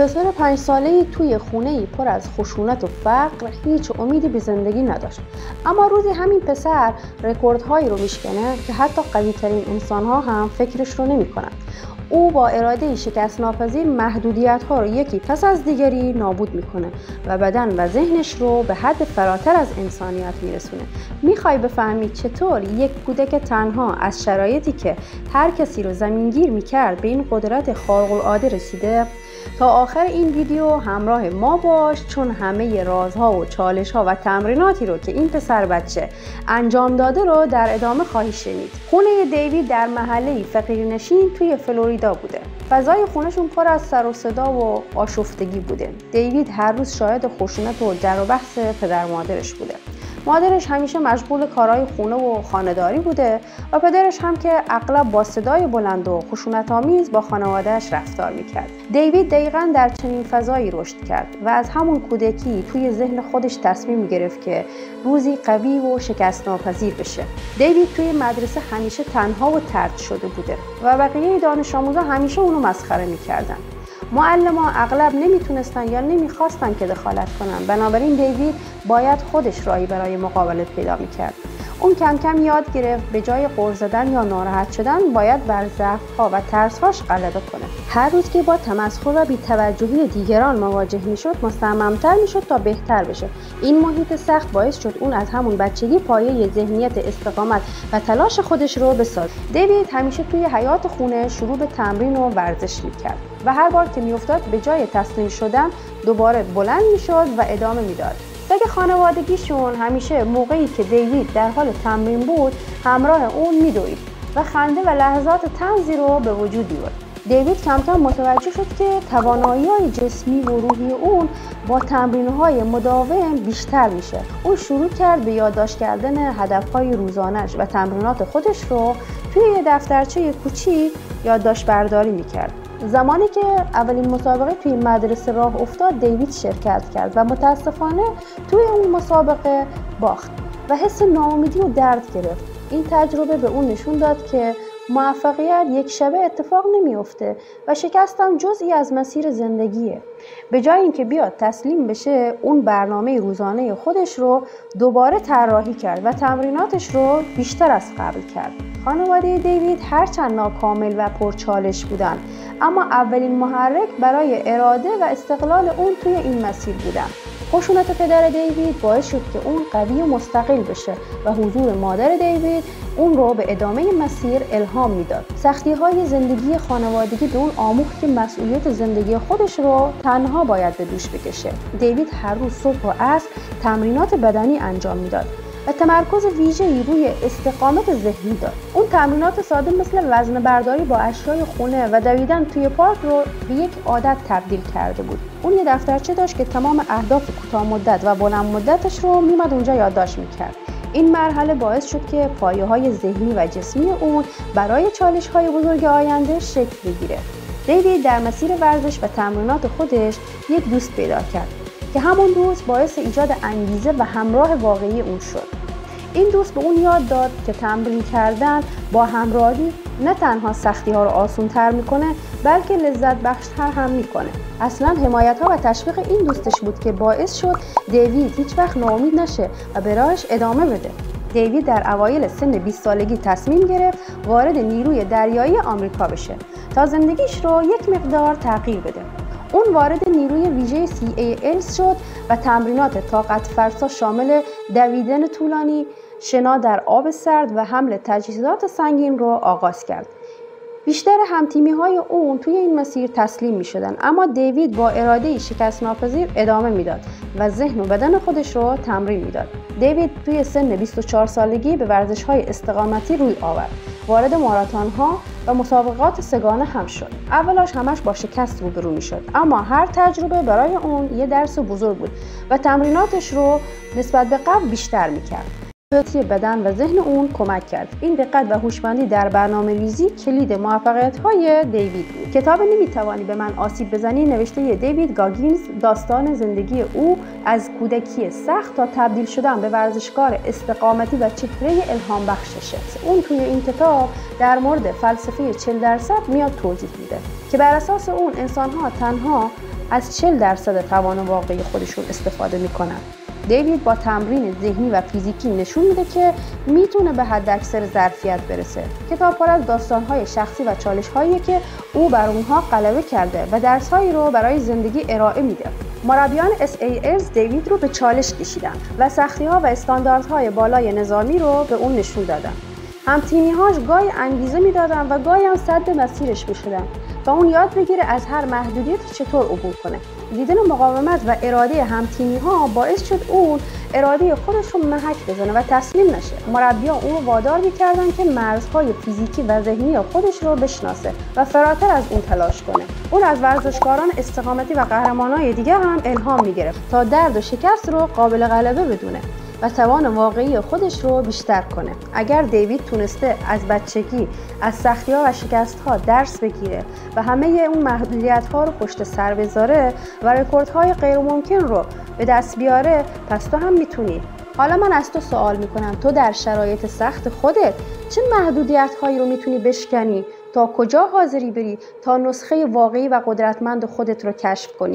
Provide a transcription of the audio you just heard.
پسر 5 ساله‌ای توی خونه‌ای پر از خشونت و فقر هیچ امیدی به زندگی نداشت. اما روزی همین پسر رکوردهایی رو میشکنه که حتی قوی‌ترین انسان‌ها هم فکرش رو نمی‌کنن. او با اراده شکست ناپذیر محدودیت‌ها رو یکی پس از دیگری نابود میکنه و بدن و ذهنش رو به حد فراتر از انسانیت میرسونه. میخوای بفهمی چطور یک کودک تنها از شرایطی که هر کسی رو زمینگیر میکرد به این قدرت خارق‌العاده رسیده؟ تا آخر این ویدیو همراه ما باش، چون همه رازها و چالش‌ها و تمریناتی رو که این پسر بچه انجام داده رو در ادامه خواهی شنید. خونه دیوید در محله فقیرنشین توی فلوریدا بوده. فضای خونه‌شون پر از سر و صدا و آشفتگی بوده. دیوید هر روز شاهد خشونت و در و بحث پدر مادرش بوده. مادرش همیشه مشغول کارهای خونه و خانه‌داری بوده و پدرش هم که اغلب با صدای بلند و خشونت‌آمیز با خانواده‌اش رفتار می‌کرد. دیوید دقیقاً در چنین فضایی رشد کرد و از همون کودکی توی ذهن خودش تصمیم گرفت که روزی قوی و شکست‌ناپذیر بشه. دیوید توی مدرسه همیشه تنها و طرد شده بوده و بقیه دانش آموزا همیشه اونو مسخره می‌کردن. معلم‌ها اغلب نمیتونستن یا نمیخواستن که دخالت کنن، بنابراین دیوید باید خودش راهی برای مقابله پیدا میکرد. اون کم کم یاد گرفت به جای غر زدن یا ناراحت شدن باید بر ضعف‌ها و ترس‌هاش غلبه کنه. هر روز که با تمسخر و بی‌توجهی دیگران مواجه میشد مصمم‌تر میشد تا بهتر بشه. این محیط سخت باعث شد اون از همون بچگی پایه ذهنیت استقامت و تلاش خودش رو بسازه. دیوید همیشه توی حیاط خونه شروع به تمرین و ورزش میکرد و هر بار که میافتاد به جای تسلیم شدن دوباره بلند میشد و ادامه میداد. سگ خانوادگیشون همیشه موقعی که دیوید در حال تمرین بود همراه اون میدوید و خنده و لحظات طنزی رو به وجود می‌آورد. دیوید کم کم متوجه شد که توانایی‌های جسمی و روحی اون با تمرین‌های مداوم بیشتر میشه. اون شروع کرد به یادداشت کردن هدف‌های روزانه‌اش و تمرینات خودش رو توی یه دفترچه کوچیک یادداشت برداری می‌کرد. زمانی که اولین مسابقه توی مدرسه راه افتاد دیوید شرکت کرد و متاسفانه توی اون مسابقه باخت و حس ناامیدی و درد گرفت. این تجربه به اون نشون داد که موفقیت یک شبه اتفاق نمیفته و شکست هم جزئی از مسیر زندگیه. به جای اینکه بیاد تسلیم بشه، اون برنامه روزانه خودش رو دوباره طراحی کرد و تمریناتش رو بیشتر از قبل کرد. خانواده دیوید هرچند ناکامل و پرچالش بودن، اما اولین محرک برای اراده و استقلال اون توی این مسیر بودن. خشونت پدر دیوید باعث شد که اون قوی و مستقل بشه و حضور مادر دیوید اون رو به ادامه مسیر الهام میداد. سختی‌های زندگی خانوادگی به اون آموخت که مسئولیت زندگی خودش رو تنها باید به دوش بکشه. دیوید هر روز صبح و عصر تمرینات بدنی انجام میداد و تمرکز ویژه‌ای روی استقامت ذهنی داشت. اون تمرینات ساده مثل وزنه برداری با اشیای خونه و دویدن توی پارک رو به یک عادت تبدیل کرده بود. اون یه دفترچه داشت که تمام اهداف کوتاه مدت و بلند مدتش رو میمد اونجا یادداشت میکرد. این مرحله باعث شد که پایه‌های ذهنی و جسمی اون برای چالش‌های بزرگ آینده شکل بگیره. دیوید در مسیر ورزش و تمرینات خودش یک دوست پیدا کرد که همون دوست باعث ایجاد انگیزه و همراه واقعی اون شد. این دوست به اون یاد داد که تمرین کردن با همراهی نه تنها سختی‌ها رو آسان‌تر میکنه، بلکه لذت بخش‌تر هم میکنه. اصلاً حمایت‌ها و تشویق این دوستش بود که باعث شد دیوید هیچ وقت ناامید نشه و به راهش ادامه بده. دیوید در اوایل سن 20 سالگی تصمیم گرفت وارد نیروی دریایی آمریکا بشه تا زندگیش رو یک مقدار تغییر بده. اون وارد نیروی ویژه CAL شد و تمرینات طاقت فرسا شامل دویدن طولانی، شنا در آب سرد و حمل تجهیزات سنگین رو آغاز کرد. بیشتر همتیمی‌های اون توی این مسیر تسلیم می‌شدن، اما دیوید با اراده شکست ناپذیر ادامه میداد و ذهن و بدن خودش رو تمرین میداد. دیوید توی سن 24 سالگی به ورزش‌های استقامتی روی آورد. وارد ماراتون‌ها و مسابقات سگانه هم شد. اولاش همش با شکست روبرو می‌شد، اما هر تجربه برای اون یه درس بزرگ بود و تمریناتش رو نسبت به قبل بیشتر می‌کرد. بدن و ذهن اون کمک کرد. این دقت و هوشمندی در برنامه‌ریزی کلید موفقیت‌های دیوید بود. کتاب نمی‌توانی به من آسیب بزنی نوشته دیوید گاگینز داستان زندگی او از کودکی سخت تا تبدیل شدن به ورزشکار استقامتی و چهره الهام بخششه. اون توی این کتاب در مورد فلسفه 40% میاد توضیح میده که بر اساس اون انسان‌ها تنها از 40% توان واقعی خودشون استفاده میکنن. دیوید با تمرین ذهنی و فیزیکی نشون میده که میتونه به حداکثر ظرفیت برسه. کتاب پر از داستان‌های شخصی و چالش‌هایی که او بر اونها غلبه کرده و درس‌هایی رو برای زندگی ارائه میده. مربیان SAS دیوید رو به چالش کشیدن و سختی‌ها و استانداردهای بالای نظامی رو به اون نشون دادن. هم‌تیمی‌هاش گاهی انگیزه میدادن و گاهی هم سد مسیرش میشدن و اون یاد بگیره از هر محدودیت چطور عبور کنه. دیدن مقاومت و اراده هم‌تیمی‌ها باعث شد اون اراده خودش رو محک بزنه و تسلیم نشه. مربیان اون رو وادار می‌کردن که مرزهای فیزیکی و ذهنی خودش رو بشناسه و فراتر از اون تلاش کنه. اون از ورزشکاران استقامتی و قهرمانای دیگه هم الهام می‌گرفت تا درد و شکست رو قابل غلبه بدونه و توان واقعی خودش رو بیشتر کنه. اگر دیوید تونسته از بچگی از سختی‌ها و شکست‌ها درس بگیره و همه اون محدودیت‌ها رو پشت سر بذاره و رکوردهای غیر ممکن رو به دست بیاره، پس تو هم میتونی. حالا من از تو سوال میکنم، تو در شرایط سخت خودت چه محدودیت‌هایی رو میتونی بشکنی؟ تا کجا حاضری بری تا نسخه واقعی و قدرتمند خودت رو کشف کنی؟